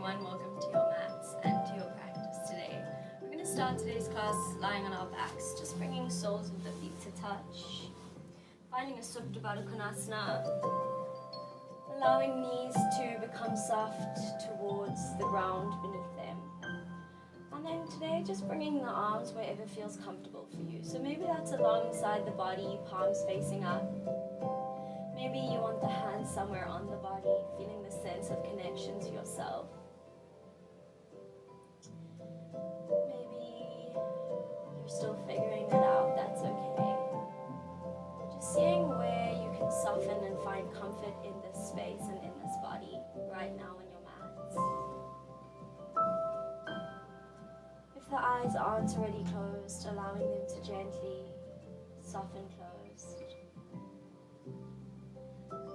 everyone, welcome to your mats and to your practice today. We're going to start today's class lying on our backs, just bringing soles of the feet to touch, finding a Supta Baddha Konasana, allowing knees to become soft towards the ground beneath them. And then today, just bringing the arms wherever feels comfortable for you. So maybe that's alongside the body, palms facing up. Maybe you want the hands somewhere on the body, feeling the sense of connection to yourself. Maybe you're still figuring it out, that's okay. Just seeing where you can soften and find comfort in this space and in this body right now on your mats. If the eyes aren't already closed, allowing them to gently soften closed.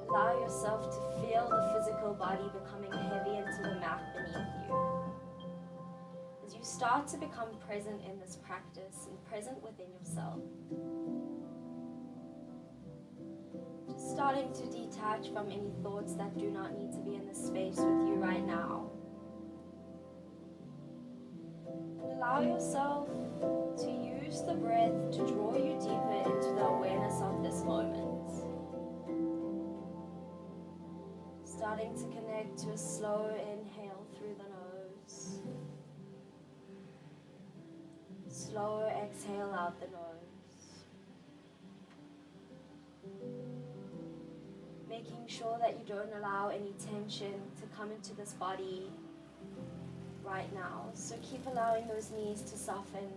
Allow yourself to feel the physical body becoming heavy into the mat beneath you. As you start to become present in this practice and present within yourself. Just starting to detach from any thoughts that do not need to be in this space with you right now. And allow yourself to use the breath to draw you deeper into the awareness of this moment. Starting to connect to a slow inhale through the nose. Slow exhale out the nose. Making sure that you don't allow any tension to come into this body right now. So keep allowing those knees to soften.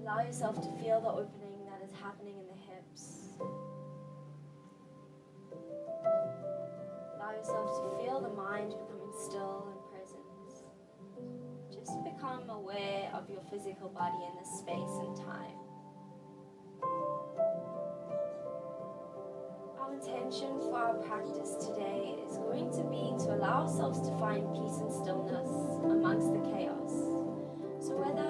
Allow yourself to feel the opening that is happening in the hips. Allow yourself to feel the mind becoming still and present. Just become aware of your physical body in this space and time. Our intention for our practice today is going to be to allow ourselves to find peace and stillness amongst the chaos. So whether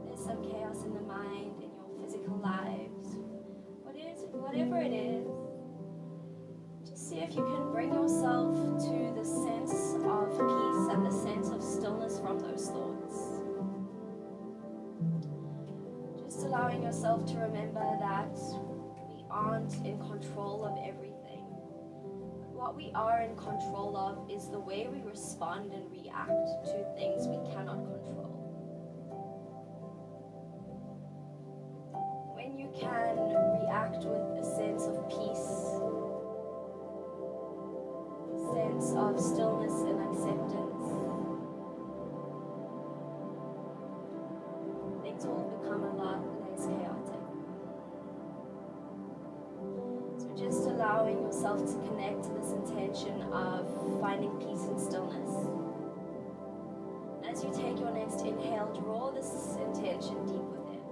there's some chaos in the mind, in your physical lives, whatever it is, see if you can bring yourself to the sense of peace and the sense of stillness from those thoughts. Just allowing yourself to remember that we aren't in control of everything. What we are in control of is the way we respond and react to things we cannot control. When you can react with a sense of peace, sense of stillness and acceptance, things will become a lot less chaotic. So just allowing yourself to connect to this intention of finding peace and stillness. As you take your next inhale, draw this intention deep within.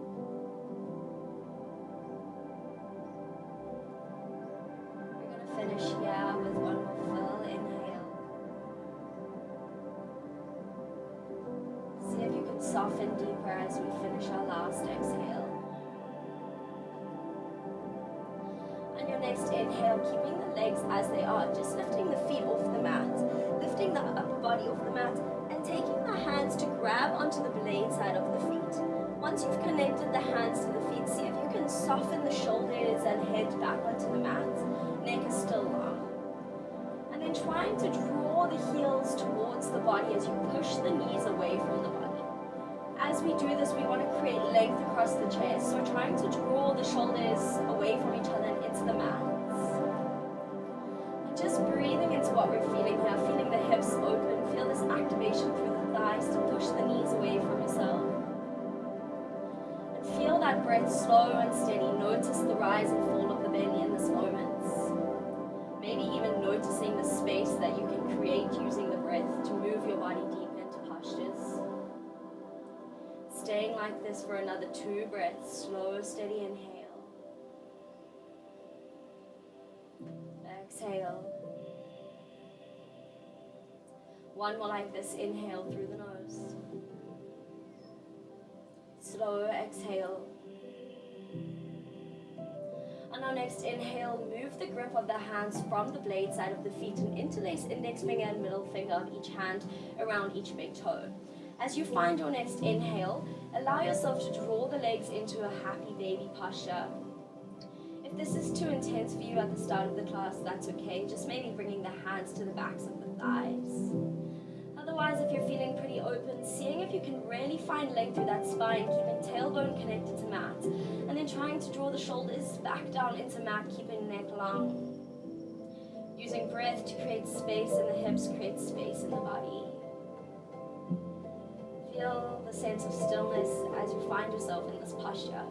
We're going to finish here with one more full inhale. See if you can soften deeper as we finish our last exhale. And your next inhale, keeping the legs as they are, just lifting the feet off the mat, lifting the upper body off the mat, and taking the hands to grab onto the blade side of the feet. Once you've connected the hands to the feet, see if you can soften the shoulders and head back onto the mat. Neck is still long. And then trying to draw the heels towards the body as you push the knees away from the body. As we do this, we want to create length across the chest. So trying to draw the shoulders away from each other and into the mats. And just breathing into what we're feeling here, feeling the hips open, feel this activation through the thighs to push the knees away from yourself. And feel that breath slow and steady. Notice the rise and fall of the belly in this moment. Maybe even noticing the space that you can create using the breath to move your body deep into postures. Staying like this for another 2 breaths, slow, steady inhale. Exhale. One more like this, inhale through the nose. Slow exhale. On our next inhale, move the grip of the hands from the blade side of the feet and interlace index finger and middle finger of each hand around each big toe. As you find your next inhale, allow yourself to draw the legs into a happy baby posture. If this is too intense for you at the start of the class, that's okay. Just maybe bringing the hands to the backs of the thighs. Otherwise, if you're feeling pretty open, seeing if you can really find length through that spine, keeping tailbone connected to mat, and then trying to draw the shoulders back down into mat, keeping neck long. Using breath to create space in the hips, create space in the body. Feel the sense of stillness as you find yourself in this posture.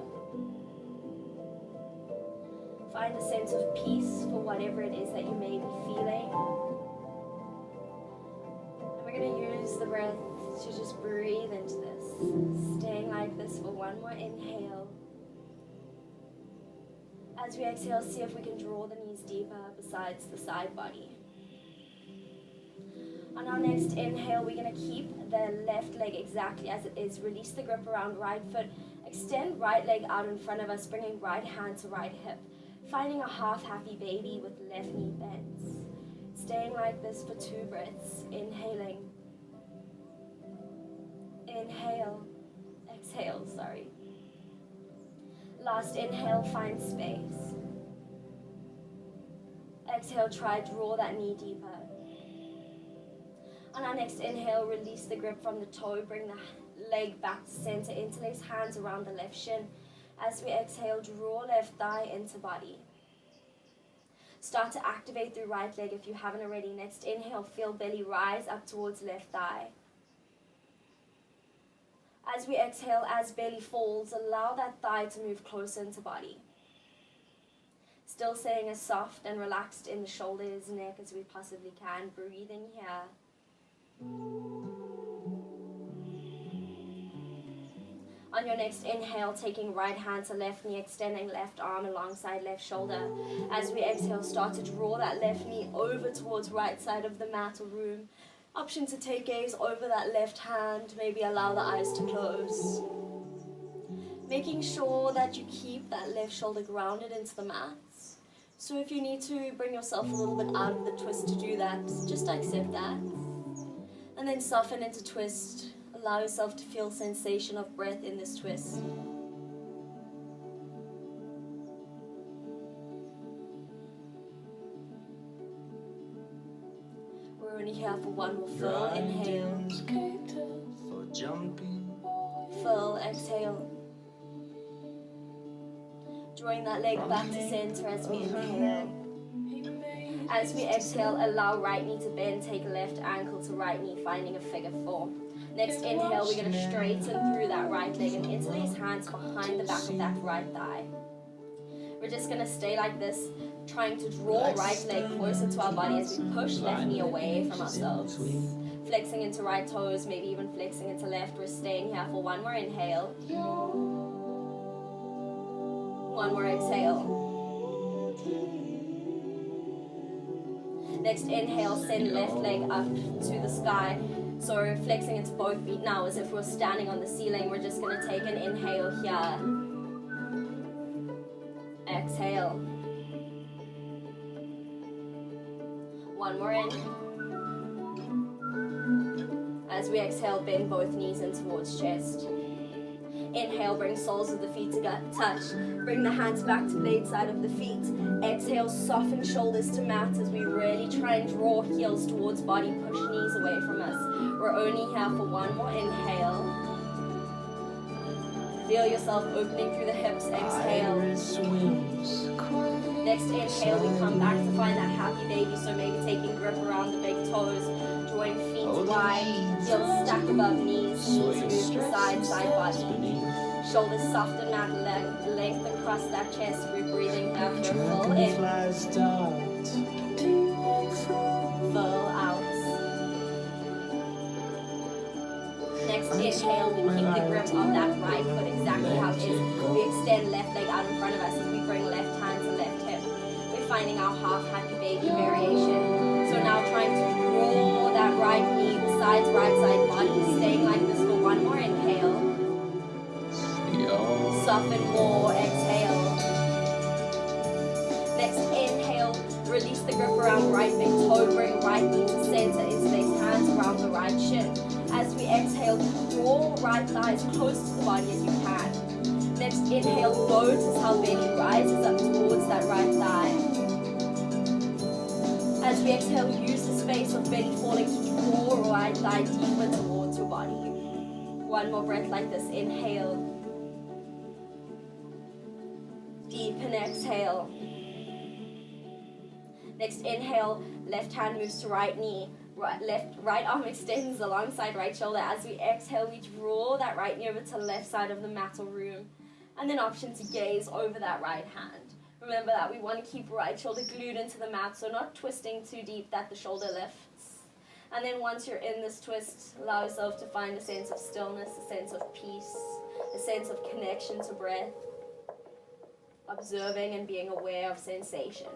Find a sense of peace for whatever it is that you may be feeling. We're going to use the breath to just breathe into this, staying like this for one more inhale. As we exhale, see if we can draw the knees deeper besides the side body. On our next inhale, we're going to keep the left leg exactly as it is. Release the grip around right foot. Extend right leg out in front of us, bringing right hand to right hip. Finding a half happy baby with left knee bends. Staying like this for 2 breaths. Inhaling. Inhale. Exhale, sorry. Last inhale, find space. Exhale, try draw that knee deeper. On our next inhale, release the grip from the toe, bring the leg back to center, interlace hands around the left shin. As we exhale, draw left thigh into body. Start to activate through right leg if you haven't already. Next inhale, feel belly rise up towards left thigh. As we exhale, as belly falls, allow that thigh to move closer into body. Still staying as soft and relaxed in the shoulders, neck as we possibly can. Breathing here. On your next inhale, taking right hand to left knee, extending left arm alongside left shoulder. As we exhale, start to draw that left knee over towards right side of the mat or room. Option to take gaze over that left hand, maybe allow the eyes to close. Making sure that you keep that left shoulder grounded into the mat. So if you need to bring yourself a little bit out of the twist to do that, just accept that. And then soften into twist. Allow yourself to feel sensation of breath in this twist. We're only here for one more full inhale. Full exhale. Drawing that leg back to center as we inhale. As we exhale, allow right knee to bend, take left ankle to right knee, finding a figure 4. Next inhale, we're going to straighten through that right leg and interlace hands behind the back of that right thigh. We're just going to stay like this, trying to draw right leg closer to our body as we push left knee away from ourselves. Flexing into right toes, maybe even flexing into left. We're staying here for one more inhale. One more exhale. Next inhale, send left leg up to the sky. So flexing into both feet now as if we're standing on the ceiling. We're just going to take an inhale here. Exhale. One more in. As we exhale, bend both knees in towards chest. Inhale, bring soles of the feet to touch. Bring the hands back to blade side of the feet. Exhale, soften shoulders to mat as we really try and draw heels towards body. Push knees away from us. We're only here for one more inhale. Feel yourself opening through the hips. Exhale. Next inhale, we come back to find that happy baby. So maybe taking grip around the big toes. Drawing feet wide. Heels stack above knees. Knees move to side body. Shoulders soft and mat, length across that chest. We're breathing here for full in. Full out. Next inhale, we keep the grip of that right foot exactly how it is. We extend left leg out in front of us as we bring left hand to left hip. We're finding our half happy baby variation. So now trying to draw that right knee besides right side body. Staying like this for one more inhale. Soften more, exhale. Next, inhale, release the grip around right big toe, bring right knee to center, interlace hands around the right shin. As we exhale, draw right thighs close to the body as you can. Next, inhale, notice how belly rises up towards that right thigh. As we exhale, use the space of belly falling to draw right thigh deeper towards your body. One more breath like this. Inhale. Deepen, exhale. Next, inhale, left hand moves to right knee. Right arm extends alongside right shoulder. As we exhale, we draw that right knee over to left side of the mat or room. And then option to gaze over that right hand. Remember that we want to keep right shoulder glued into the mat, so not twisting too deep that the shoulder lifts. And then once you're in this twist, allow yourself to find a sense of stillness, a sense of peace, a sense of connection to breath, observing and being aware of sensation.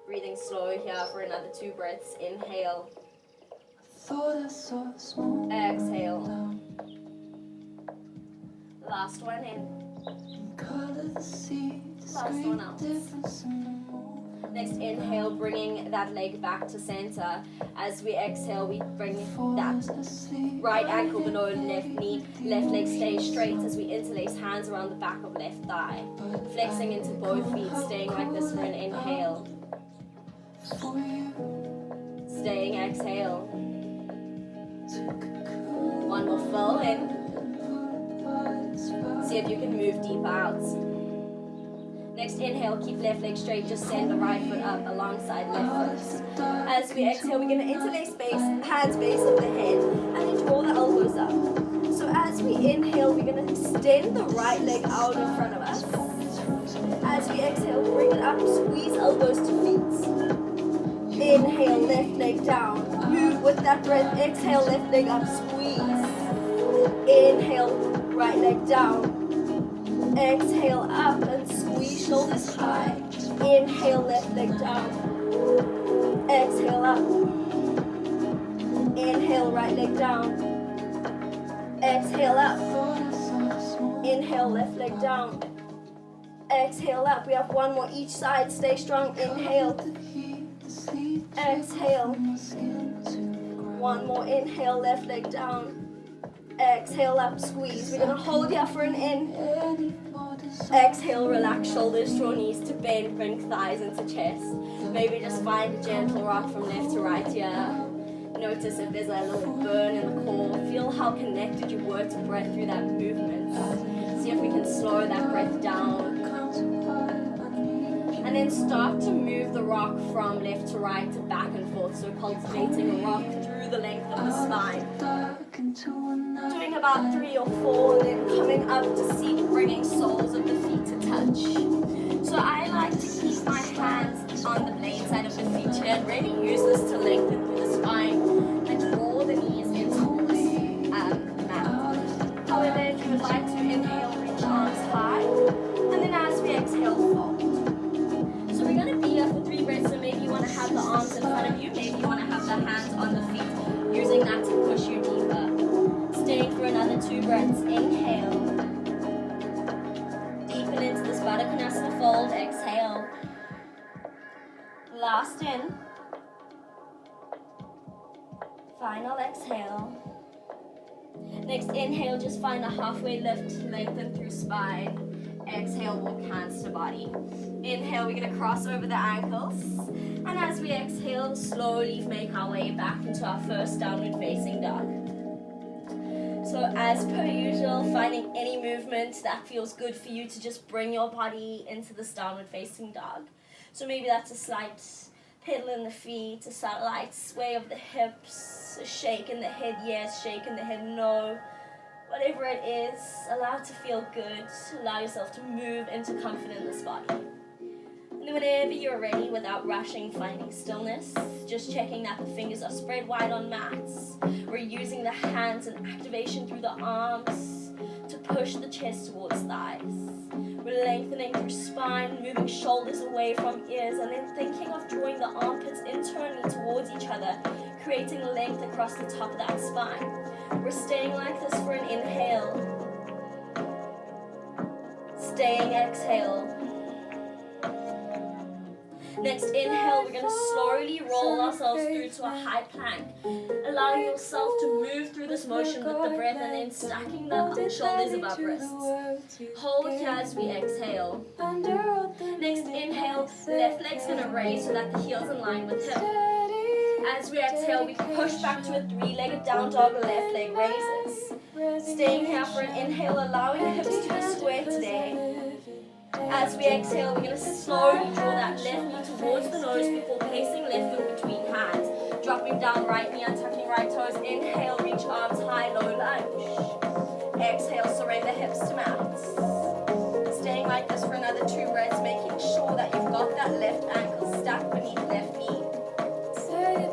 Breathing slow here for another 2 breaths. Inhale. Exhale. Last one in. Last one out. Next, inhale, bringing that leg back to center. As we exhale, we bring that right ankle below left knee, left leg stays straight as we interlace hands around the back of left thigh. Flexing into both feet, staying like this for an inhale. Staying, exhale. One more fill in. See if you can move deep out. Next, inhale, keep left leg straight, just send the right foot up alongside left foot. As we exhale, we're going to interlace hands base of the head, and then draw the elbows up. So as we inhale, we're going to extend the right leg out in front of us. As we exhale, bring it up, squeeze elbows to feet. Inhale, left leg down. Move with that breath. Exhale, left leg up, squeeze. Inhale, right leg down. Exhale, up and squeeze shoulders high. Inhale, left leg down. Exhale, up. Inhale, right leg down. Exhale, up. Inhale, left leg down. Exhale, up. We have one more each side. Stay strong. Inhale. Exhale. One more. Inhale, left leg down. Exhale, up, squeeze. We're going to hold here for an in. Exhale, relax shoulders, draw knees to bend, bring thighs into chest. Maybe just find a gentle rock from left to right here. Notice if there's a little burn in the core. Feel how connected you were to breath through that movement. See if we can slow that breath down. And then start to move the rock from left to right, to back and forth. So cultivating a rock through the length of the spine. Doing about 3 or 4, and then coming up to seat, bringing soles of the feet to touch. So I like to keep my hands on the blade side of the feet here and really use this to lengthen through the spine and draw the knees into the mat. However, if you would like to inhale, reach arms high, and then as we exhale, fold. So we're going to be here for 3 breaths, so maybe you want to have the arms in front of you, maybe you want to have the hands on the feet, using that to push you deeper. Staying for another 2 breaths. Inhale. Deepen into this Baddha Konasana fold. Exhale. Last in. Final exhale. Next inhale, just find a halfway lift, lengthen through spine. Exhale, walk hands to body. Inhale, we're going to cross over the ankles. And as we exhale, slowly make our way back into our first downward facing dog. So as per usual, finding any movement that feels good for you to just bring your body into this downward facing dog. So maybe that's a slight pedal in the feet, a slight sway of the hips, a shake in the head, yes, shake in the head, no. Whatever it is, allow it to feel good. Allow yourself to move into comfort in this body. And then whenever you're ready, without rushing, finding stillness, just checking that the fingers are spread wide on mats. We're using the hands and activation through the arms to push the chest towards thighs. We're lengthening through spine, moving shoulders away from ears, and then thinking of drawing the armpits internally towards each other, creating length across the top of that spine. We're staying like this for an inhale. Staying, exhale. Next inhale, we're going to slowly roll ourselves through to a high plank. Allowing yourself to move through this motion with the breath and then stacking the shoulders above wrists. Hold here as we exhale. Next inhale, left leg's going to raise so that the heel's in line with hip. As we exhale, we push back to a three-legged down dog, left leg raises. Staying here for an inhale, allowing hips to be square today. As we exhale, we're going to slowly draw that left knee towards the nose before placing left foot between hands. Dropping down right knee and tucking right toes. Inhale, reach arms high, low lunge. Exhale, surrender hips to mat. Staying like this for another 2 breaths, making sure that you've got that left ankle stacked beneath left knee.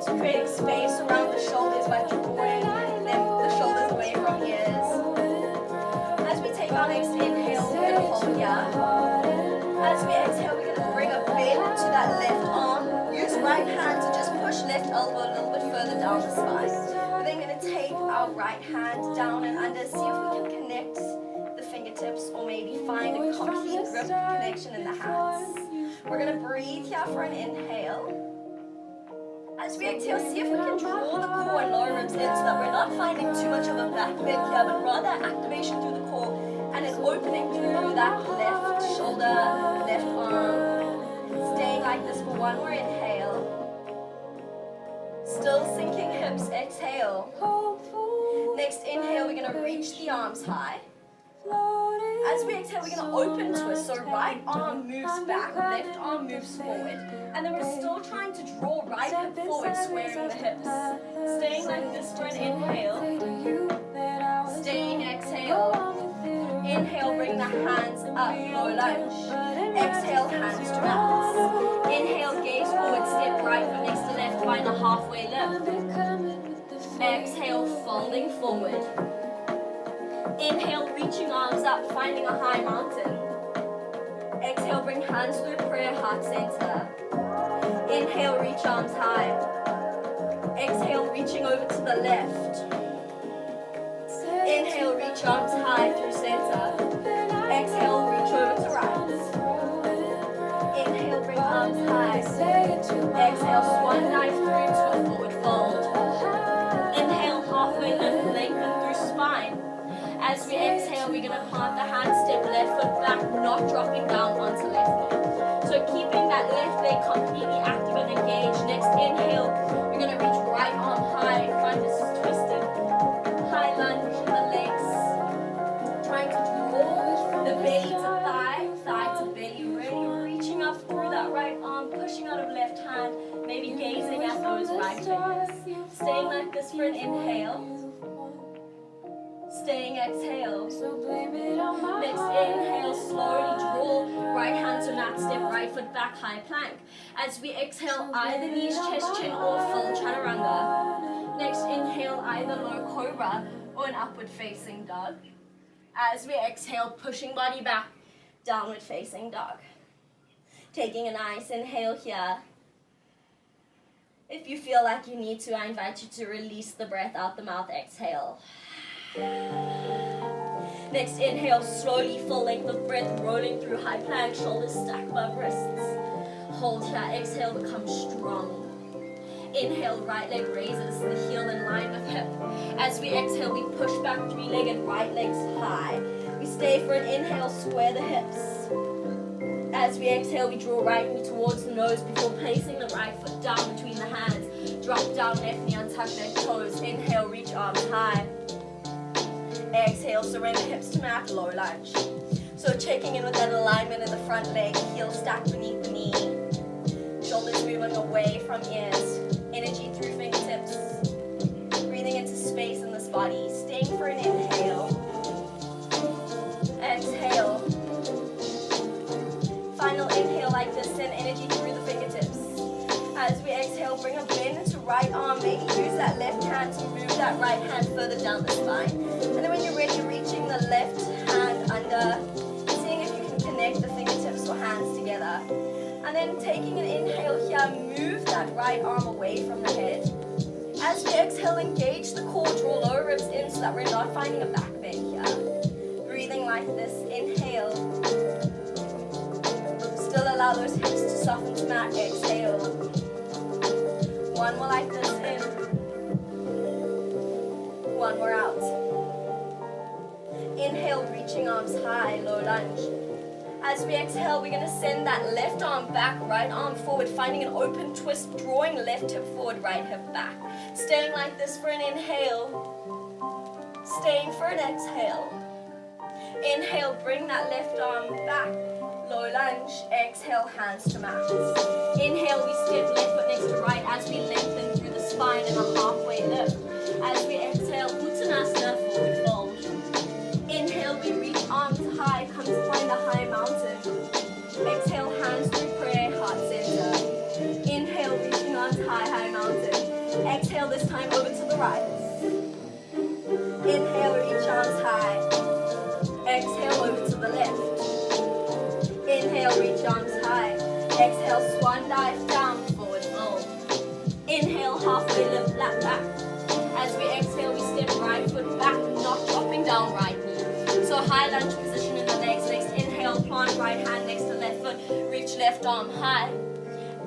Creating space around the shoulders by drawing the shoulders away from ears. As we take our next inhale, we're going to hold here. As we exhale, we're going to bring a bend to that left arm. Use right hand to just push left elbow a little bit further down the spine. We're then going to take our right hand down and under, see if we can connect the fingertips or maybe find a complete grip connection in the hands. We're going to breathe here for an inhale. As we exhale, see if we can draw the core and lower ribs in so that we're not finding too much of a back bend here, but rather activation through the core and an opening through that left shoulder, left arm. Staying like this for one more inhale. Still sinking hips, exhale. Next inhale, we're going to reach the arms high. As we exhale, we're going to open twist. So right arm moves back, left arm moves forward. And then we're still trying to draw right hip forward, squaring the hips. Staying like this for an inhale. Staying, exhale. Inhale, bring the hands up, low lunge. Exhale, hands to mat. Inhale, gaze forward, step right from next to left, find a halfway lift. Exhale, folding forward. Inhale, reaching arms up, finding a high mountain. Exhale, bring hands through prayer, heart center. Inhale, reach arms high. Exhale, reaching over to the left. Inhale, reach arms high through center. Exhale, reach over to right. Inhale, bring arms high. Exhale, swan dive through to a forward fold. Inhale, halfway lift, lengthen through spine. As we exhale, we're going to plant the hand, step left foot back, not dropping down onto left knee. So keeping that left leg completely active and engaged. Next inhale, we're going to reach right arm high, find this twisted high lunge in the legs. Trying to draw the belly to thigh, thigh to belly, really reaching up through that right arm, pushing out of left hand, maybe gazing at those right fingers. Staying like this for an inhale. Staying, exhale. Next inhale, slowly draw right hand to mat, step right foot back, high plank. As we exhale, either knees, chest, chin, or full chaturanga. Next inhale, either low cobra or an upward facing dog. As we exhale, pushing body back, downward facing dog. Taking a nice inhale here. If you feel like you need to, I invite you to release the breath out the mouth, exhale. Next inhale, slowly full length of breath, rolling through high plank, shoulders stack above wrists. Hold here, exhale, become strong. Inhale, right leg raises, the heel in line with hip. As we exhale, we push back three-legged, right legs high. We stay for an inhale, square the hips. As we exhale, we draw right knee towards the nose before placing the right foot down between the hands. Drop down left knee, untuck left toes. Inhale, reach arms high. Exhale, surrender hips to mat, low lunge. So checking in with that alignment in the front leg, heel stacked beneath the knee. Shoulders moving away from ears. Energy through fingertips. Breathing into space in this body. Staying for an inhale. Exhale. Final inhale like this, send energy through the fingertips. As we exhale, bring a bend into right arm. Maybe use that left hand to move that right hand further down the spine. And then when you're ready, reaching the left hand under, seeing if you can connect the fingertips or hands together. And then taking an inhale here, move that right arm away from the head. As we exhale, engage the core, draw lower ribs in so that we're not finding a back bend here. Breathing like this, inhale. allow those hips to soften to mat. Exhale. One more like this, in. One more out. Inhale, reaching arms high, low lunge. As we exhale, we're going to send that left arm back, right arm forward, finding an open twist, drawing left hip forward, right hip back. Staying like this for an inhale. Staying for an exhale. Inhale, bring that left arm back, low lunge. Exhale, hands to mat. Inhale, we step left foot next to right as we lengthen through the spine in a halfway lift. As we exhale, Uttanasana, forward fold. Inhale, we reach arms high, come to find a high mountain. Exhale, hands through prayer, heart center. Inhale, reaching arms high, high mountain. Exhale, this time over to the right. Inhale, reach arms high. Exhale, over to the left. Inhale, reach arms high. Exhale, swan dive down, forward fold. Inhale, halfway lift, flat back. As we exhale, we step right foot back, not dropping down right knee. So high lunge position in the legs. Next inhale, plant right hand next to left foot, reach left arm high.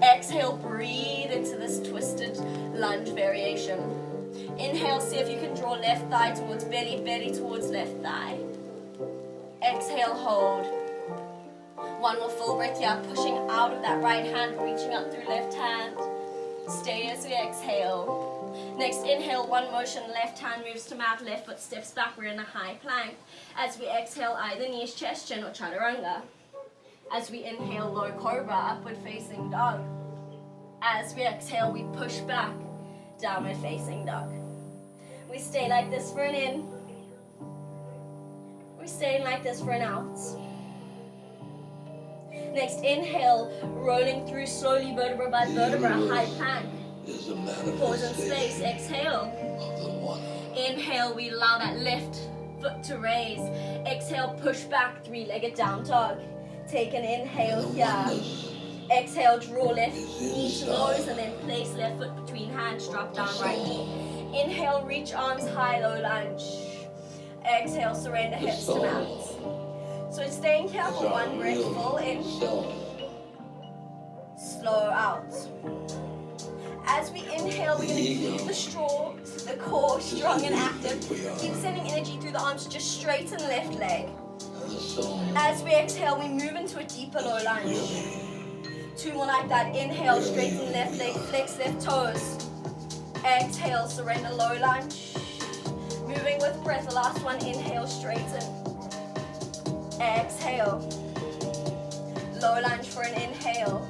Exhale, breathe into this twisted lunge variation. Inhale, see if you can draw left thigh towards belly, belly towards left thigh. Exhale, hold. One more full breath here, pushing out of that right hand, reaching up through left hand. Stay as we exhale. Next inhale, one motion, left hand moves to mat, left foot steps back, we're in a high plank. As we exhale, either knees, chest, chin or chaturanga. As we inhale, low cobra, upward facing dog. As we exhale, we push back, downward facing dog. We stay like this for an in. We stay like this for an out. Next inhale, rolling through slowly vertebra by vertebra, high plank. Pause in space, exhale. Inhale, we allow that left foot to raise. Exhale, push back, three-legged down dog. Take an inhale here. Exhale, draw left knee to nose and then place left foot between hands, drop down right knee. Inhale, reach arms high, low lunge. Exhale, surrender hips to mat. So staying here for one breath, full in. Slow out. As we inhale, we're going to keep the core strong and active. Keep sending energy through the arms, just straighten left leg. As we exhale, we move into a deeper low lunge. Two more like that. Inhale, straighten left leg, flex left toes. Exhale, surrender low lunge. Moving with breath, the last one. Inhale, straighten. Exhale. Low lunge for an inhale.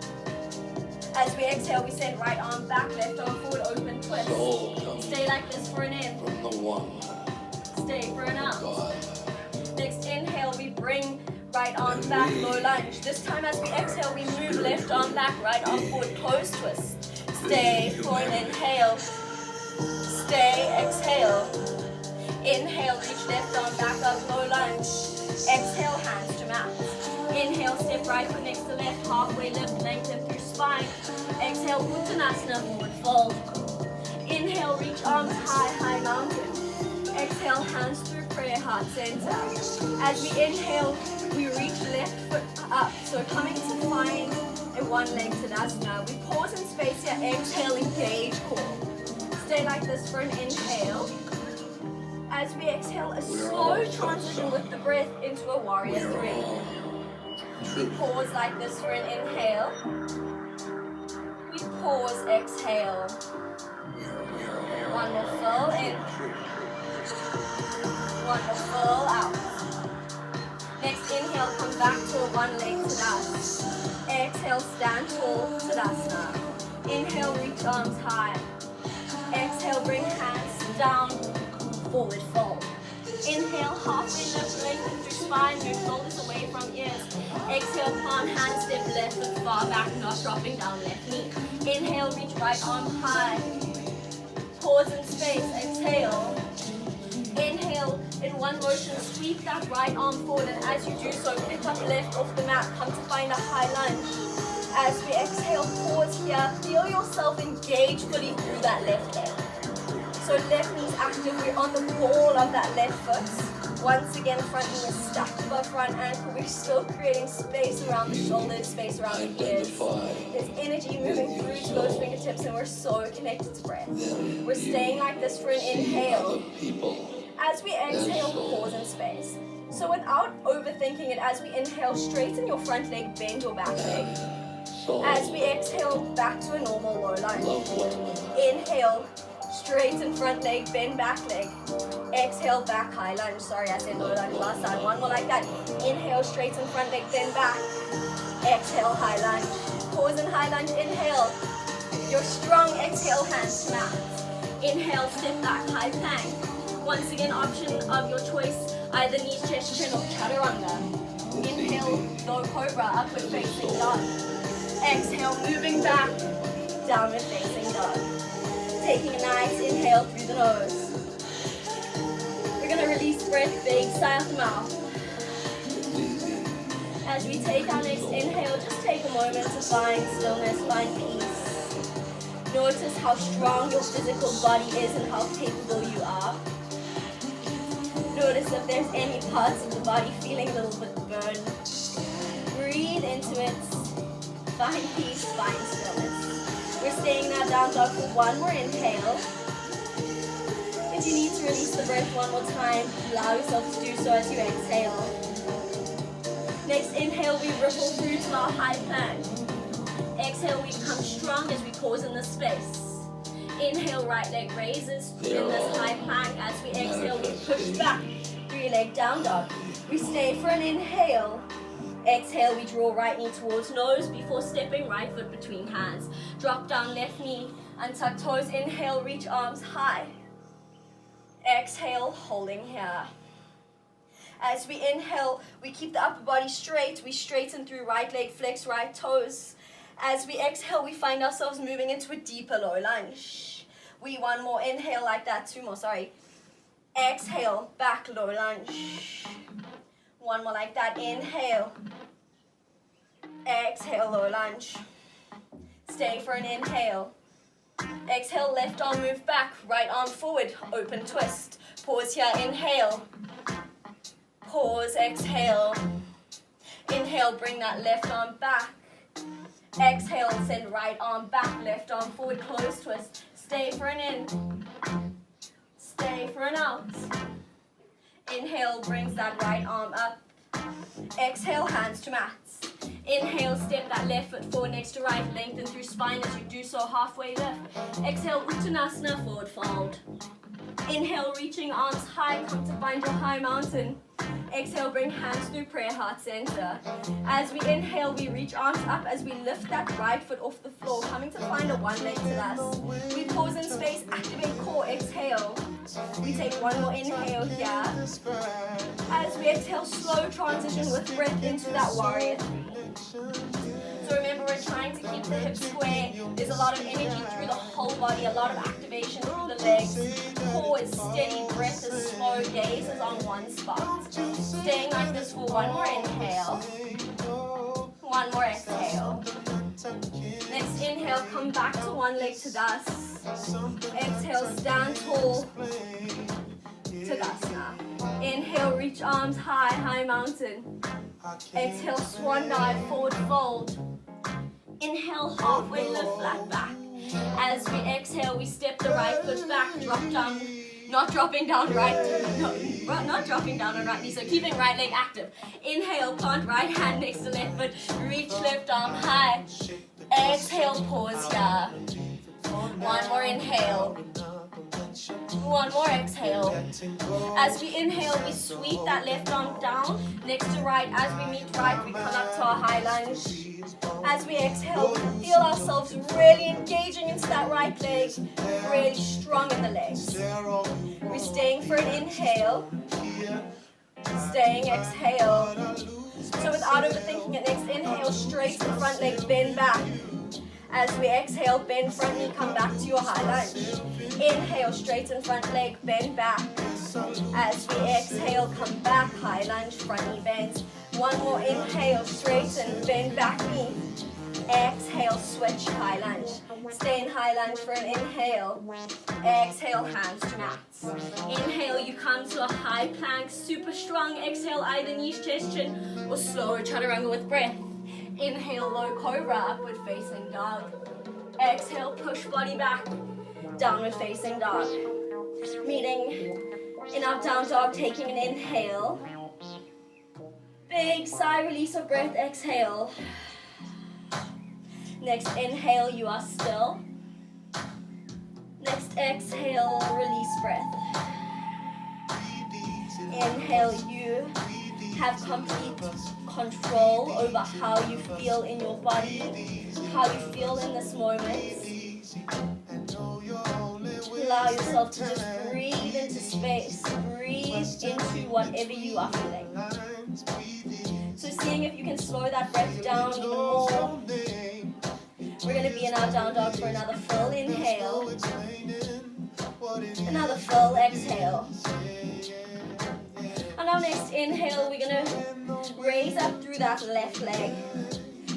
As we exhale, we send right arm back, left arm forward, open twist. Stay like this for an in. Stay for an out. Next inhale, we bring right arm back, low lunge. This time as we exhale, we move left arm back, right arm forward, close twist. Stay for an inhale. Stay, exhale. Inhale, reach left arm back up, low lunge. Exhale, hands to mat. Inhale, step right foot next to left, halfway lift, lengthen through spine. Exhale, Uttanasana, forward fold. Inhale, reach arms high, high mountain. Exhale, hands through prayer, heart center. As we inhale, we reach left foot up. So coming to find a one-leg Tadasana. We pause in space here, exhale, engage core. Stay like this for an inhale. As we exhale, a slow transition with the breath into a warrior three. We pause like this for an inhale. We pause, exhale. One more full in. One more full out. Next inhale, come back to a one-leg Tadasana. Exhale, stand tall, Tadasana. Inhale, reach arms high. Exhale, bring hands down, forward fold. Inhale, halfway lift, lengthen through spine, move shoulders away from ears. Exhale, plant hand, step left foot far back, not dropping down left knee. Inhale, reach right arm high. Pause in space, exhale. Inhale, in one motion, sweep that right arm forward, and as you do so, pick up left off the mat, come to find a high lunge. As we exhale, pause here, feel yourself engage fully through that left leg. So left knee's active, we're on the ball of that left foot. Once again, front knee is stacked above front ankle. We're still creating space around the shoulders, space around the ears. There's energy moving through to those fingertips, and we're so connected to breath. We're staying like this for an inhale. As we exhale, pause in space. So without overthinking it, as we inhale, straighten your front leg, bend your back leg. As we exhale, back to a normal low lunge. Inhale, straighten front leg, bend back leg. Exhale, back high lunge. Sorry, I said low lunge last time. One more like that. Inhale, straighten front leg, bend back. Exhale, high lunge. Pause and high lunge. Inhale. Your strong exhale, hands to mat. Inhale, step back, high plank. Once again, option of your choice, either knees, chest, chin, or chaturanga. Inhale, low cobra, upward facing dog. Exhale, moving back, downward facing dog. Taking a nice inhale through the nose. We're going to release breath, big sigh out the mouth. As we take our next inhale, just take a moment to find stillness, find peace. Notice how strong your physical body is and how capable you are. Notice if there's any parts of the body feeling a little bit burned. Breathe into it. Find peace, find stillness. We're staying now down dog for one more inhale. If you need to release the breath one more time, allow yourself to do so as you exhale. Next inhale, we ripple through to our high plank. Exhale, we become strong as we pause in the space. Inhale, right leg raises in this high plank. As we exhale, we push back, 3-leg down dog. We stay for an inhale. Exhale, we draw right knee towards nose before stepping right foot between hands. Drop down left knee and tuck toes. Inhale, reach arms high. Exhale, holding here. As we inhale, we keep the upper body straight. We straighten through right leg, flex right toes. As we exhale, we find ourselves moving into a deeper low lunge. One more inhale like that, two more, sorry. Exhale, back low lunge. One more like that, inhale. Exhale, low lunge. Stay for an inhale. Exhale, left arm move back, right arm forward, open twist. Pause here, inhale. Pause, exhale. Inhale, bring that left arm back. Exhale, send right arm back, left arm forward, close twist. Stay for an in. Stay for an out. Inhale, brings that right arm up. Exhale, hands to mats. Inhale, step that left foot forward next to right, lengthen through spine as you do so, halfway lift. Exhale, Uttanasana, forward fold. Inhale, reaching arms high, come to find your high mountain. Exhale, bring hands through prayer heart center. As we inhale, we reach arms up as we lift that right foot off the floor, coming to find a one-leg Tadasana. We pause in space, activate core, exhale. We take one more inhale here. As we exhale, slow transition with breath into that warrior three. So remember, we're trying to keep the hips square. There's a lot of energy through the whole body, a lot of activation through the legs. Core is steady, breath is slow, gaze is on one spot. Staying like this for one more inhale. One more exhale. Next inhale, come back to one leg Tadasana. Exhale, stand tall. Tadasana. Inhale, reach arms high, high mountain. Exhale, swan dive, forward fold. Inhale, halfway lift, flat back. As we exhale, we step the right foot back, drop down, not dropping down right, not dropping down on right knee, so keeping right leg active. Inhale, plant right hand next to left foot, reach left arm high. Exhale, pause here. One more inhale. One more exhale. As we inhale, we sweep that left arm down next to right. As we meet right, we come up to our high lunge. As we exhale, we feel ourselves really engaging into that right leg, really strong in the legs. We're staying for an inhale. Staying, exhale. So without overthinking it, next inhale, straighten front leg, bend back. As we exhale, bend front knee, come back to your high lunge. Inhale, straighten front leg, bend back. As we exhale, come back, high lunge, front knee bends. One more inhale, straighten, bend back knee. Exhale, switch high lunge. Stay in high lunge for an inhale. Exhale, hands to mats. Inhale, you come to a high plank, super strong. Exhale, either knees, chest, chin, or slower chaturanga with breath. Inhale, low cobra, upward facing dog. Exhale, push body back, downward facing dog. Meeting in up down dog, taking an inhale. Big sigh, release of breath, exhale. Next inhale, you are still. Next exhale, release breath. Inhale, you have complete control over how you feel in your body, how you feel in this moment. Allow yourself to just breathe into space, breathe into whatever you are feeling. So seeing if you can slow that breath down even more. We're going to be in our down dog for another full inhale. Another full exhale. On our next inhale, we're going to raise up through that left leg.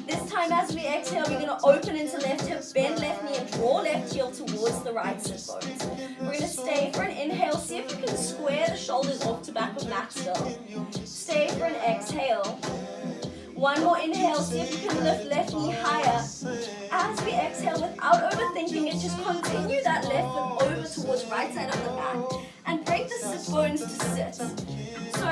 This time as we exhale, we're going to open into left hip, bend left knee, and draw left heel towards the right sit bones. We're going to stay for an inhale. See if you can square the shoulders off to back of mat still. Stay for an exhale. One more inhale. See if you can lift left knee higher. As we exhale, without overthinking it, just continue that left foot over towards right side of the mat. And break the sit bones to sit. So,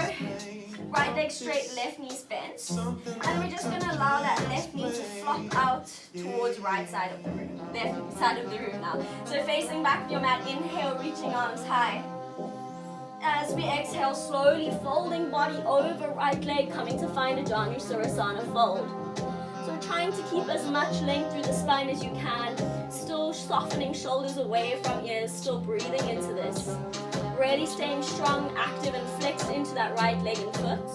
right leg straight, left knees bent. And we're just going to allow that left knee to flop out towards right side of the room. Left side of the room now. So facing back with your mat, inhale, reaching arms high. As we exhale, slowly folding body over right leg, coming to find a Janu Surasana fold. So trying to keep as much length through the spine as you can. Still softening shoulders away from ears, still breathing into this. Really staying strong, active, and flexed into that right leg and foot.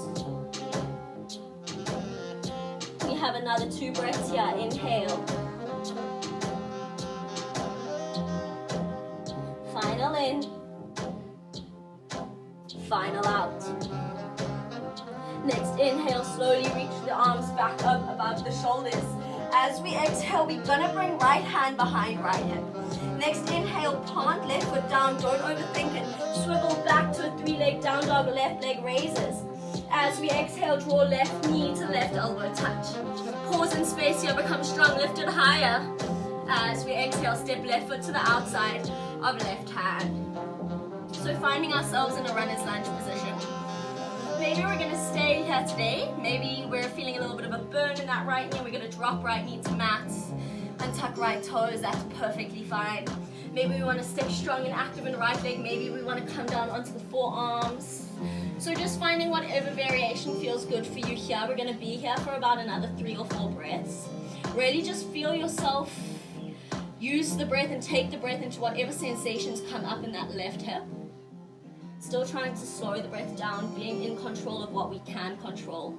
We have another 2 breaths here. Inhale. Final in. Final out. Next inhale, slowly reach the arms back up above the shoulders. As we exhale, we're gonna bring right hand behind right hip. Next inhale, plant left foot down, don't overthink it. Swivel back to a 3-leg down dog, left leg raises. As we exhale, draw left knee to left elbow touch. Pause in space here, become strong, lift it higher. As we exhale, step left foot to the outside of left hand. So finding ourselves in a runner's lunge position. Maybe we're going to stay here today. Maybe we're feeling a little bit of a burn in that right knee. We're going to drop right knee to mat and tuck right toes. That's perfectly fine. Maybe we want to stay strong and active in right leg. Maybe we want to come down onto the forearms. So just finding whatever variation feels good for you here. We're going to be here for about another 3 or 4 breaths. Really just feel yourself. Use the breath and take the breath into whatever sensations come up in that left hip. Still trying to slow the breath down, being in control of what we can control.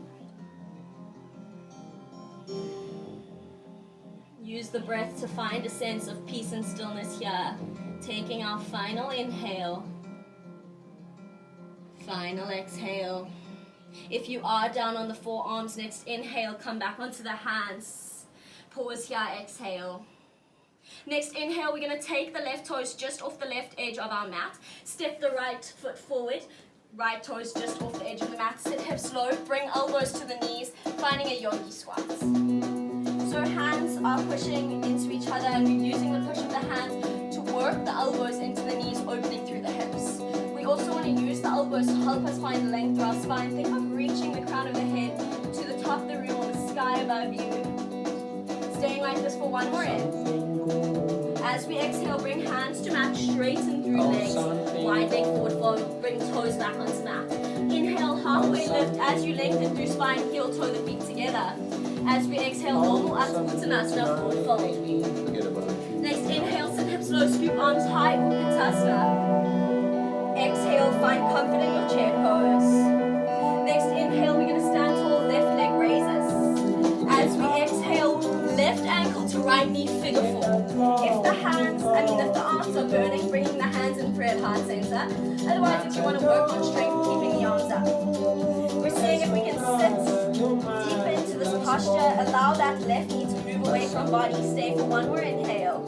Use the breath to find a sense of peace and stillness here. Taking our final inhale. Final exhale. If you are down on the forearms, next inhale, come back onto the hands. Pause here, exhale. Next inhale, we're going to take the left toes just off the left edge of our mat. Step the right foot forward. Right toes just off the edge of the mat. Sit hips low. Bring elbows to the knees. Finding a yogi squat. So hands are pushing into each other and we're using the push of the hands to work the elbows into the knees, opening through the hips. We also want to use the elbows to help us find length through our spine. Think of reaching the crown of the head to the top of the room or the sky above you. Staying like this for one more in. As we exhale, bring hands to mat, straighten through legs. Wide leg forward fold, bring toes back onto mat. Inhale, halfway lift as you lengthen through spine, heel toe the feet together. As we exhale, normal Uttanasana, forward fold. Next inhale, sit hips low, scoop arms high, Uttanasana. Exhale, find comfort in your chair pose. Next inhale, we're going to stand tall, left leg raises. As we exhale, left ankle to right knee, figure 4. If the arms are burning, bringing the hands in prayer at heart center. Otherwise, if you want to work on strength, keeping the arms up. We're seeing if we can sit deep into this posture, allow that left knee to move move away from body. Stay for one more inhale.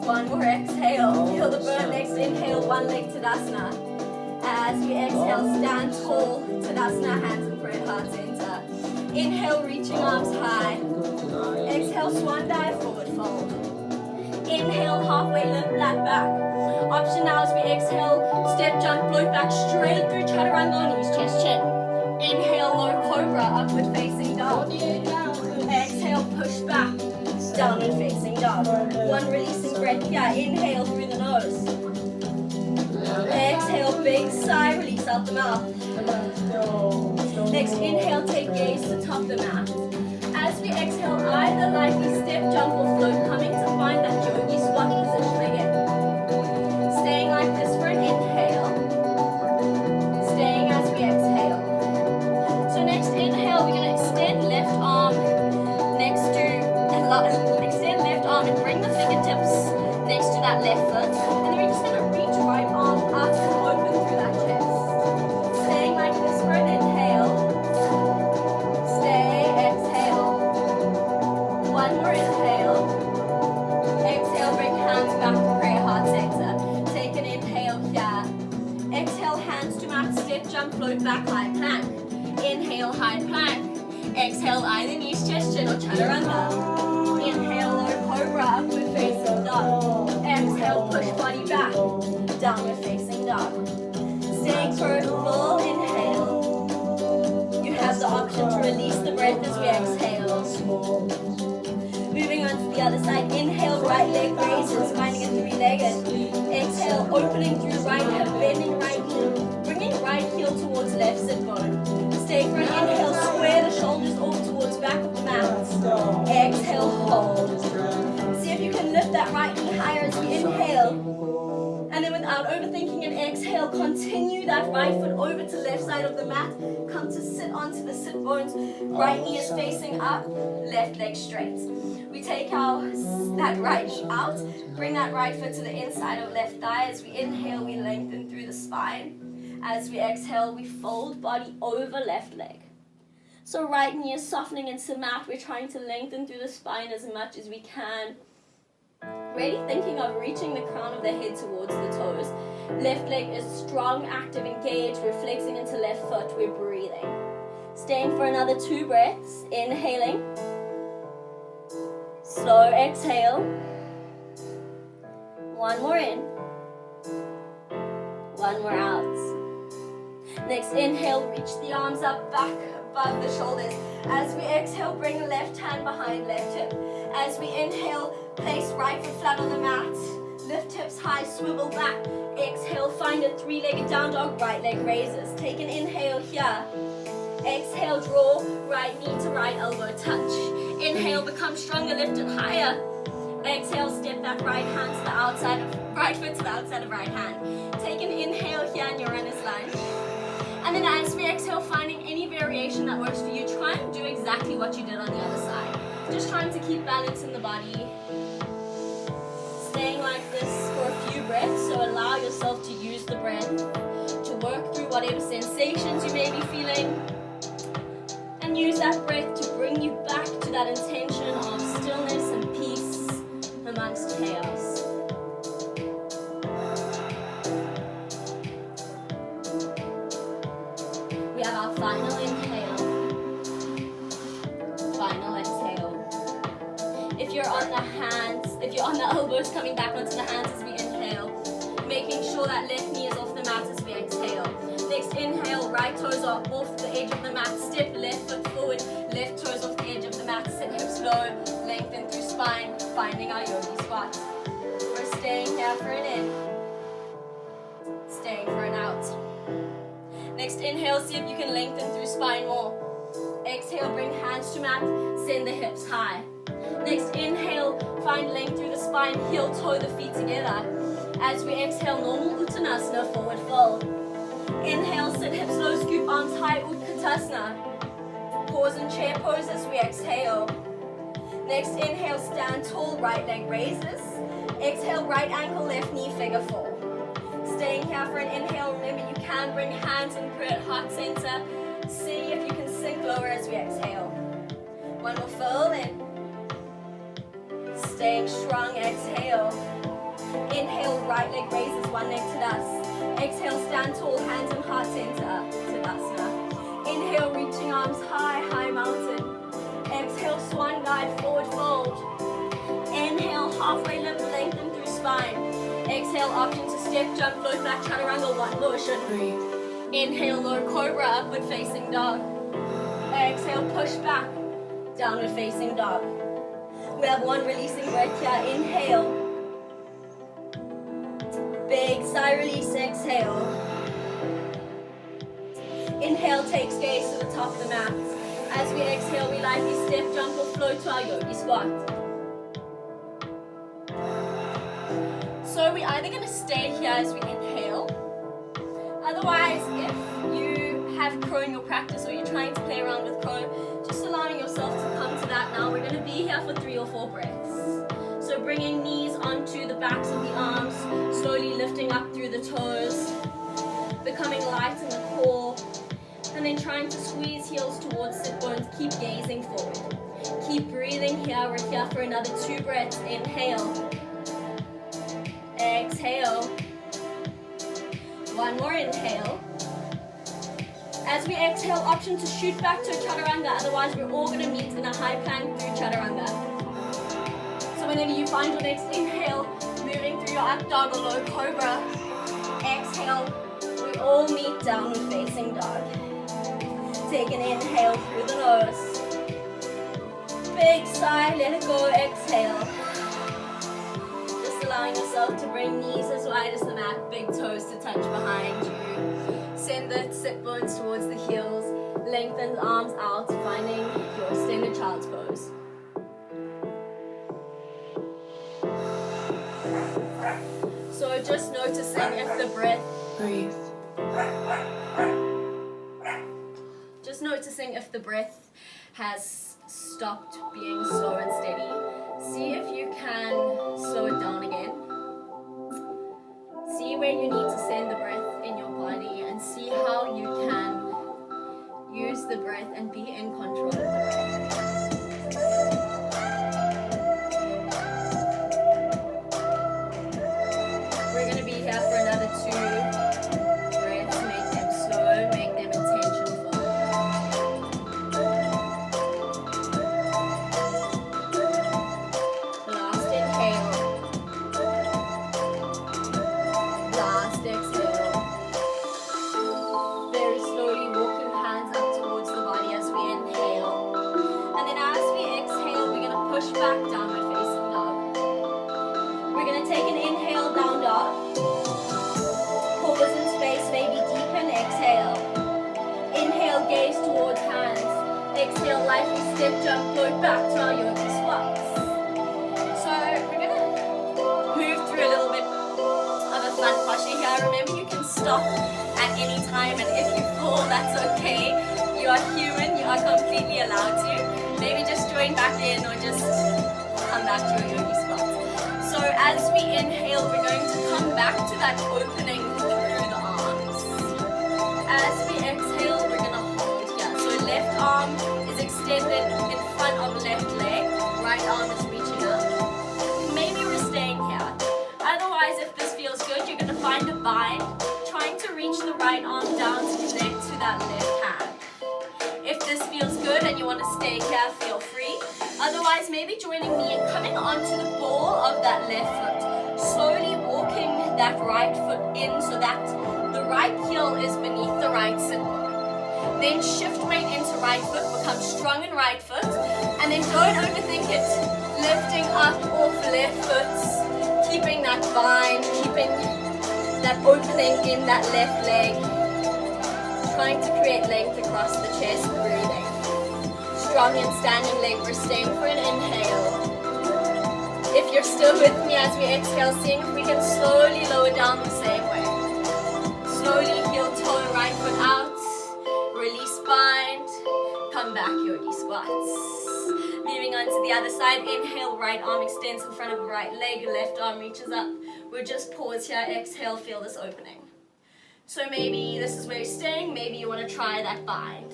One more exhale. Feel the burn. Next inhale, one leg Tadasana. As we exhale, stand tall. Tadasana, hands and prayer heart center. Inhale, reaching arms high. Exhale, swan dive, forward fold. Inhale, halfway lift, flat back. Option now as we exhale, step, jump, float back straight through chaturanga, knees, chest, chin. Inhale, low cobra, upward facing dog. Exhale, push back, downward facing dog. One releasing breath here, inhale through the nose. Exhale, big sigh, release out the mouth. Next inhale, take gaze to top the mat. As we exhale, either lightly step, jump or float, coming to find that yogi squat position again. Staying like this for an inhale. Staying as we exhale. So next inhale, we're going to extend left arm extend left arm and bring the fingertips next to that left foot. And then we're just going to reach right arm up and open through that chest. Staying like this for an inhale. Stay, exhale. One more inhale. Exhale, bring hands back to prayer heart center. Take an inhale here. Exhale, hands to mat, step, jump, float back, high plank. Inhale, high plank. Exhale, either knees, chest, chin or chaturanga. Inhale, low cobra, upward facing dog. Exhale, push body back, downward facing dog. Staying for a full inhale. You have the option to release the breath as we exhale. Moving on to the other side. Inhale, right leg raises, finding a three-legged. Exhale, opening through right hip, bending right knee, bringing right heel towards left sit bone. Stay for an inhale, square the shoulders off towards back of the mat. Exhale, hold. See if you can lift that right knee higher as we inhale. And then without overthinking and exhale, continue that right foot over to left side of the mat. Come to sit onto the sit bones. Right knee is facing up, left leg straight. We take that right knee out, bring that right foot to the inside of left thigh. As we inhale, we lengthen through the spine. As we exhale, we fold body over left leg. So right knee is softening into mat. We're trying to lengthen through the spine as much as we can. Really thinking of reaching the crown of the head towards the toes. Left leg is strong, active, engaged. We're flexing into left foot. We're breathing. Staying for another 2 breaths. Inhaling. Slow exhale. One more in. One more out. Next inhale, reach the arms up, back above the shoulders. As we exhale, bring left hand behind left hip. As we inhale, place right foot flat on the mat. Lift hips high, swivel back. Exhale, find a 3-legged down dog, right leg raises. Take an inhale here. Exhale, draw right knee to right elbow touch. Inhale, become stronger, lift it higher. Exhale, step that right hand to the outside of right foot to the outside of right hand. Take an inhale here in your runner's lunge. And then as we exhale, finding any variation that works for you, try and do exactly what you did on the other side. Just trying to keep balance in the body. Staying like this for a few breaths, so allow yourself to use the breath to work through whatever sensations you may be feeling. And use that breath to bring you back to that intention of stillness and peace amongst chaos. We have our final inhale, final exhale. If you're on the elbows, coming back onto the hands as we inhale, making sure that left knee is off the mat as we exhale. Next inhale, right toes are off the edge of the mat, step left foot forward, left toes off the edge of the mat, sit hips low, lengthen through spine, finding our yogi squat. We're staying here for an in, staying for an out. Next inhale, see if you can lengthen through spine more. Exhale, bring hands to mat, send the hips high. Next inhale, find length through the spine, heel toe the feet together. As we exhale, normal Uttanasana, forward fold. Inhale, sit hips low, scoop arms high, Utkatasana. Pause in chair pose as we exhale. Next inhale, stand tall, right leg raises. Exhale, right ankle, left knee, figure 4. Staying here for an inhale. Remember, you can bring hands in prayer at heart center. See if you can sink lower as we exhale. One more, fold in. staying strong. Exhale. Inhale, right leg raises, one leg to dust. Exhale, stand tall, hands and heart center, Tadasana. Inhale, reaching arms high, high mountain. Exhale, swan guide, forward fold. Inhale, halfway lift, lengthen through spine. Exhale, option to step, jump, float back, chaturanga, one motion. Breathe. Inhale, low cobra, upward facing dog. Exhale, push back, downward facing dog. We have one releasing breath here. Inhale. Big sigh, release, exhale. Inhale, takes gaze to the top of the mat. As we exhale, we lightly step, jump or float to our yogi squat. So we're either going to stay here as we inhale. Otherwise, if you have crow in your practice or you're trying to play around with crow, just allowing yourself to come to that now. We're going to be here for 3 or 4 breaths. So bringing knees onto the backs of the arms, slowly lifting up through the toes, becoming light in the core, and then trying to squeeze heels towards sit bones. Keep gazing forward. Keep breathing here. We're here for another 2 breaths. Inhale. Exhale. One more inhale. As we exhale, option to shoot back to a chaturanga. Otherwise, we're all going to meet in a high plank through chaturanga. So whenever you find your next inhale, moving through your up dog or low cobra. Exhale, we all meet downward facing dog. Take an inhale through the nose. Big sigh, let it go, exhale. Just allowing yourself to bring knees as wide as the mat, big toes to touch behind you. Send the sit bones towards the heels. Lengthen arms out, finding your extended child's pose. So just noticing if the breath, Breathe. just noticing if the breath has stopped being slow and steady. See if you can slow it down again. See where you need to send the breath in your body and see how you can use the breath and be in control of the breath. We're going to be here for another 2 breaths. Make them slow, make them intentionful. Last inhale. Last exhale. Very slowly walking hands up towards the body as we inhale. And then as we exhale, we're going to push back downward facing dog. We're going to take an inhale, down dog. Pause in space, maybe deepen, exhale. Inhale, gaze towards hands. Exhale, lightly step, jump, float back to our yogi squats. So we're going to move through a little bit of a fun posture here. Remember, you can stop at any time, and if you fall, that's okay. You are human, you are completely allowed to. Maybe just join back in or just come back to your yogi squat. So as we inhale, we're going to come back to that opening through the arms. As we exhale, we're going to hold here. So left arm is extended in front of left leg. Right arm is reaching up. Maybe we're staying here. Otherwise, if this feels good, you're going to find a bind, trying to reach the right arm down to connect to that left hand. If this feels good and you want to stay here, feel free. Otherwise, maybe joining me and coming onto the ball of that left foot. Slowly walking that right foot in so that the right heel is beneath the right sit bone. Then shift weight into right foot, become strong in right foot. And then don't overthink it. Lifting up off left foot. Keeping that bind, keeping that opening in that left leg. Trying to create length across the chest, breathing. Strong and standing leg, we're staying for an inhale. If you're still with me as we exhale, seeing if we can slowly lower down the same way. Slowly heel toe, right foot out. Release bind. Come back, yogi squats. Moving on to the other side. Inhale, right arm extends in front of the right leg. Left arm reaches up. We'll just pause here. Exhale, feel this opening. So maybe this is where you're staying. Maybe you want to try that bind.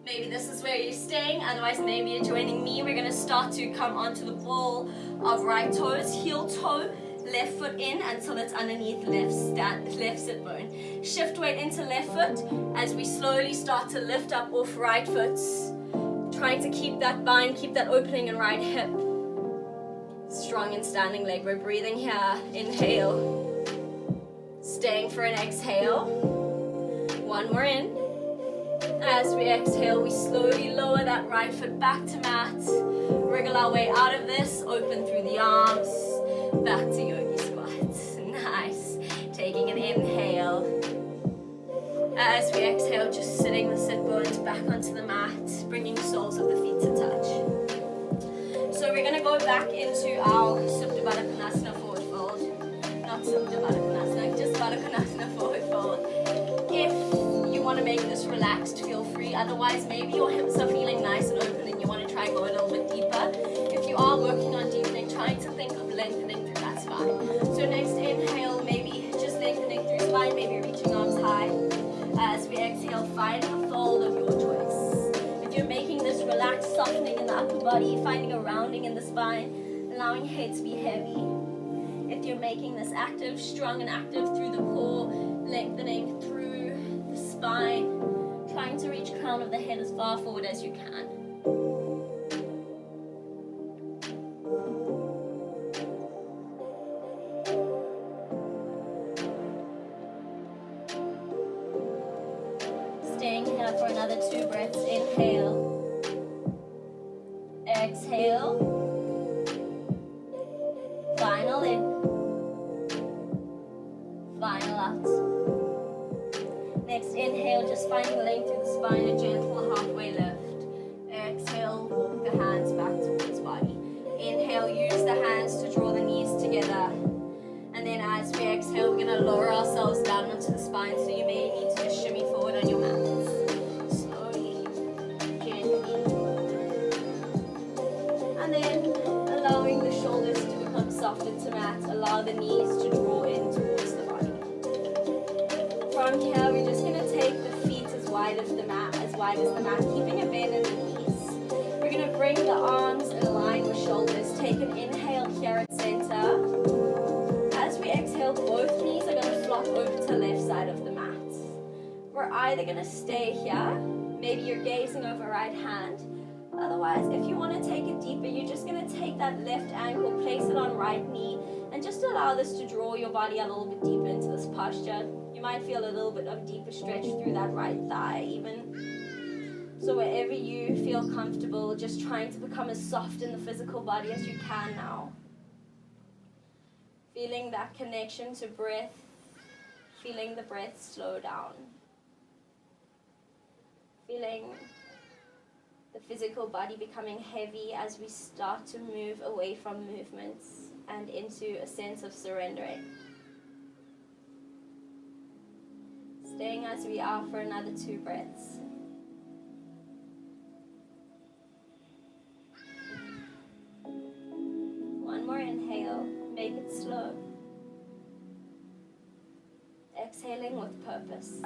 Maybe this is where you're staying, otherwise maybe you're joining me. We're going to start to come onto the ball of right toes, heel toe, left foot in until it's underneath left sit bone. Shift weight into left foot as we slowly start to lift up off right foot. Trying to keep that bind, keep that opening in right hip. Strong and standing leg. We're breathing here. Inhale. Staying for an exhale. One more in. As we exhale, we slowly lower that right foot back to mat. Wriggle our way out of this. Open through the arms. Back to yogi squats. Nice. Taking an inhale. As we exhale, just sitting the sit bones back onto the mat. Bringing the soles of the feet to touch. So we're going to go back into our Supta Baddha Konasana forward fold. Not Supta Baddha Konasana, just Baddha Konasana forward fold. If you want to make this relaxed, feel free. Otherwise, maybe your hips are feeling nice and open and you want to try and go a little bit deeper. If you are working on deepening, trying to think of lengthening through that spine. So next inhale, maybe just lengthening through spine, maybe reaching arms high. As we exhale, finding a fold of your choice. If you're making this relaxed, softening in the upper body, finding a rounding in the spine, allowing head to be heavy. If you're making this active, strong and active through the core, lengthening through the spine, trying to reach crown of the head as far forward as you can. Staying here for another 2 breaths. Inhale. Exhale. Final in. Final out. Next inhale, just finding length through the spine, a gentle halfway lift. Exhale, walk the hands back towards body. Inhale, use the hands to draw the knees together. And then as we exhale, we're going to lower ourselves down onto the spine, so you may need to just shimmy forward on your mat. Slowly, gently. And then allowing the shoulders to become softer to mat. Allow the knees to draw in towards the body. From here, we're just going to take the feet as wide as the mat, keeping a bend in the knees. We're going to bring the arms in line with shoulders. Take an inhale here at center. As we exhale, both knees are going to flop over to the left side of the mat. We're either going to stay here, maybe you're gazing over right hand. Otherwise, if you want to take it deeper, you're just going to take that left ankle, place it on right knee, and just allow this to draw your body a little bit deeper into this posture. You might feel a little bit of deeper stretch through that right thigh even. So wherever you feel comfortable, just trying to become as soft in the physical body as you can now. Feeling that connection to breath, feeling the breath slow down. Feeling the physical body becoming heavy as we start to move away from movements and into a sense of surrendering. Staying as we are for another 2 breaths. One more inhale, make it slow. Exhaling with purpose.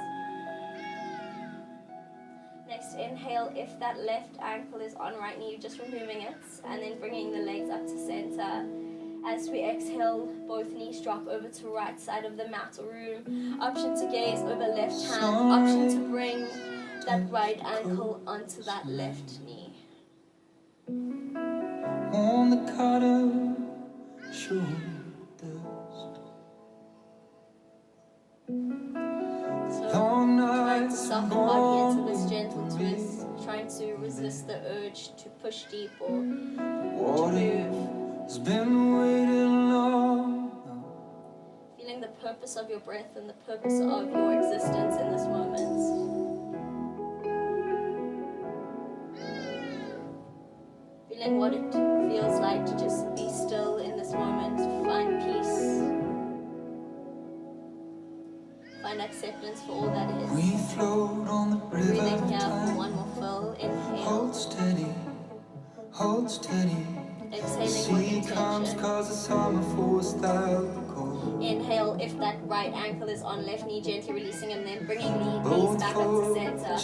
Next inhale, if that left ankle is on right knee, just removing it and then bringing the legs up to center. As we exhale, both knees drop over to right side of the mat or room. Option to gaze over left hand. Option to bring that right ankle onto that left knee. On the cutter, shoulders. So trying to soften body into this gentle twist. Trying to resist the urge to push deep or to move. It's been waiting long. Feeling the purpose of your breath and the purpose of your existence in this moment. Feeling what it feels like to just be still in this moment. Find peace. Find acceptance for all that is. We float on the river. Breathing here for one more fill. Inhale. Hold steady. Hold steady. Exhaling with intention. Inhale, if that right ankle is on, left knee gently releasing, and then bringing the knees back up to center.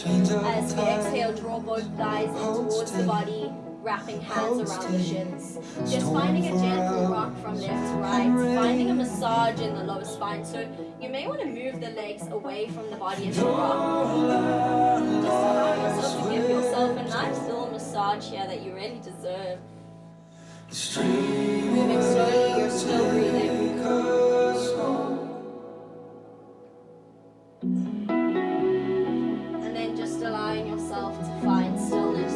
As we exhale, draw both thighs in towards the body, wrapping hands around the shins. Just finding a gentle rock from left to right, finding a massage in the lower spine. So you may want to move the legs away from the body as you rock. Just allow yourself to give yourself a nice little massage here that you really deserve. Moving slowly, you're still breathing. And then just allowing yourself to find stillness.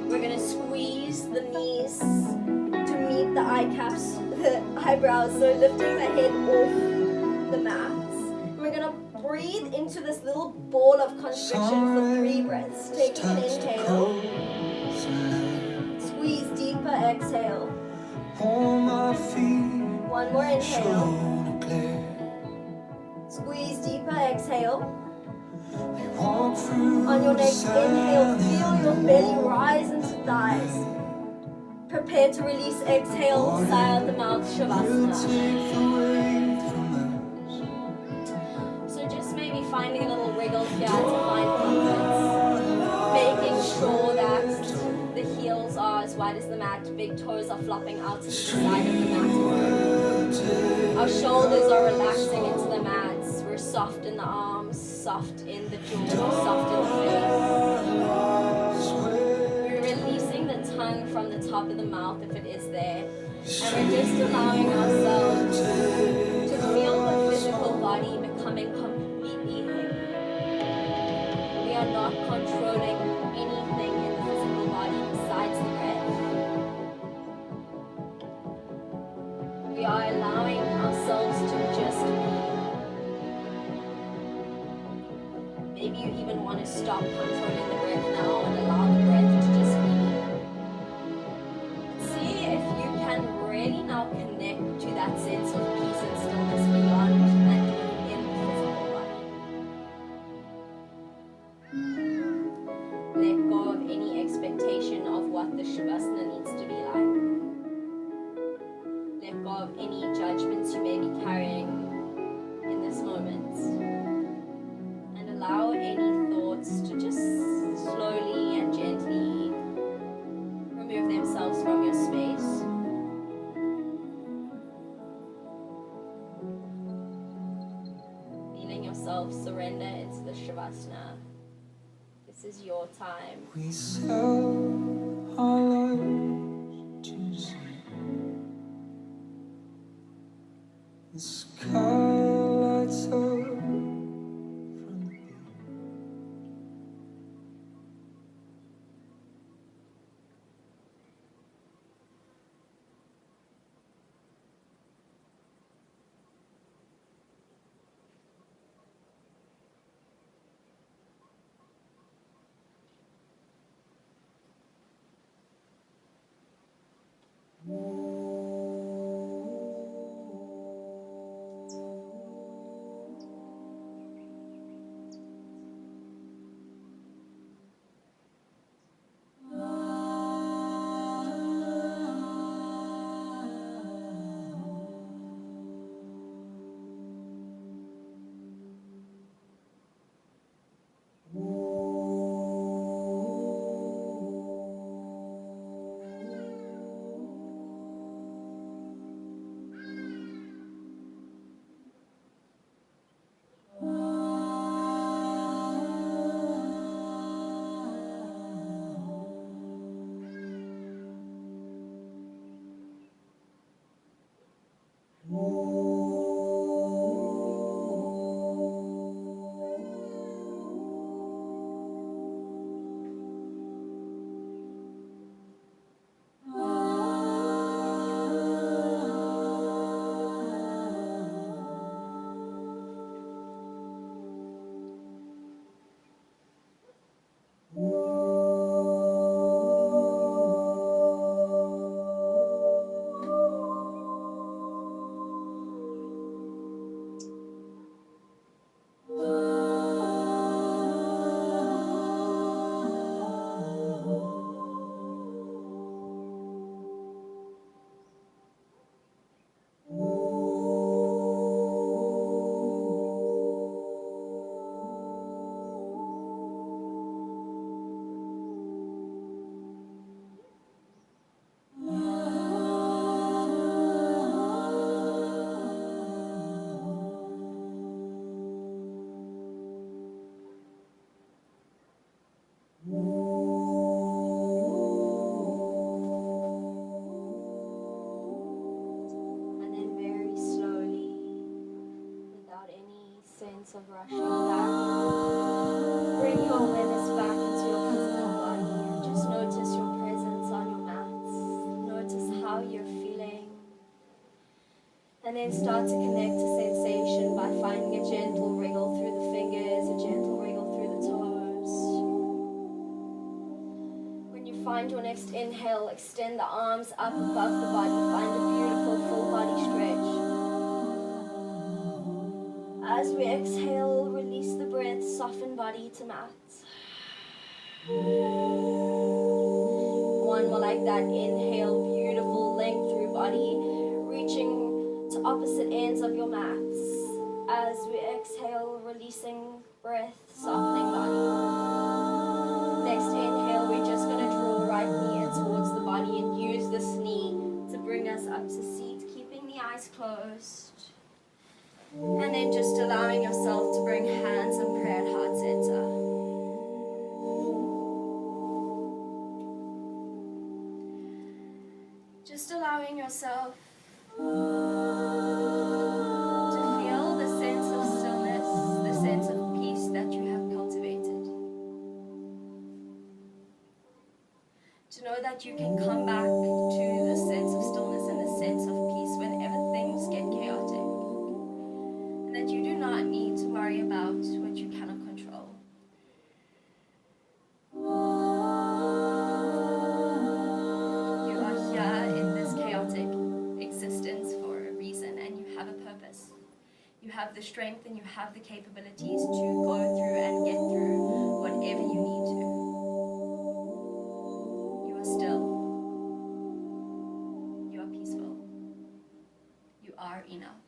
We're going to squeeze the knees to meet the eye caps, the eyebrows, so lifting the head off the mats. We're going to breathe into this little ball of constriction for 3 breaths. Taking an inhale. Squeeze deeper, exhale. One more inhale. Squeeze deeper, exhale. On your next inhale, feel your belly rise into thighs. Prepare to release, exhale, sigh out the mouth, Shavasana. So just maybe finding a little wriggle here to find comfort. Making sure that the heels are as wide as the mat, big toes are flopping out to the side of the mat. Our shoulders are relaxing into the mats. We're soft in the arms, soft in the jaw, soft in the face. We're releasing the tongue from the top of the mouth if it is there. And we're just allowing ourselves to feel the physical body becoming completely heavy. We are not controlling anything in the physical body besides the breath. We are allowing ourselves to just be. Maybe you even want to stop controlling the breath now and allow the breath to just be. See if you can really now connect to that sense of peace and stillness beyond and within the physical body. Let go of any expectation of what the Shavasana needs to be like. Let go of any judgments you may be carrying in this moment. And allow any thoughts to just slowly and gently remove themselves from your space. Feeling yourself surrender into the Shavasana. This is your time. We sell our lives to see the sky lights up from the beach. your awareness back into your physical body and just notice your presence on your mats. Notice how you're feeling. And then start to connect to sensation by finding a gentle wriggle through the fingers, a gentle wriggle through the toes. When you find your next inhale, extend the arms up above the body. Find a beautiful full body stretch. As we exhale, release the breath, soften body to mat. One more like that. Inhale, beautiful length through body, reaching to opposite ends of your mats. As we exhale, releasing breath, softening body. Next inhale, we're just going to draw right knee in towards the body and use this knee to bring us up to seat, keeping the eyes closed. And then just allowing yourself to bring hands and prayer and heart center. Just allowing yourself to feel the sense of stillness, the sense of peace that you have cultivated. To know that you can come back to the sense of stillness and the sense of peace whenever things get chaotic. And that you do not need to worry about what you cannot control. You are here in this chaotic existence for a reason, and you have a purpose. You have the strength and you have the capabilities to go through and get through whatever you need to. You are still. You are peaceful. You are enough.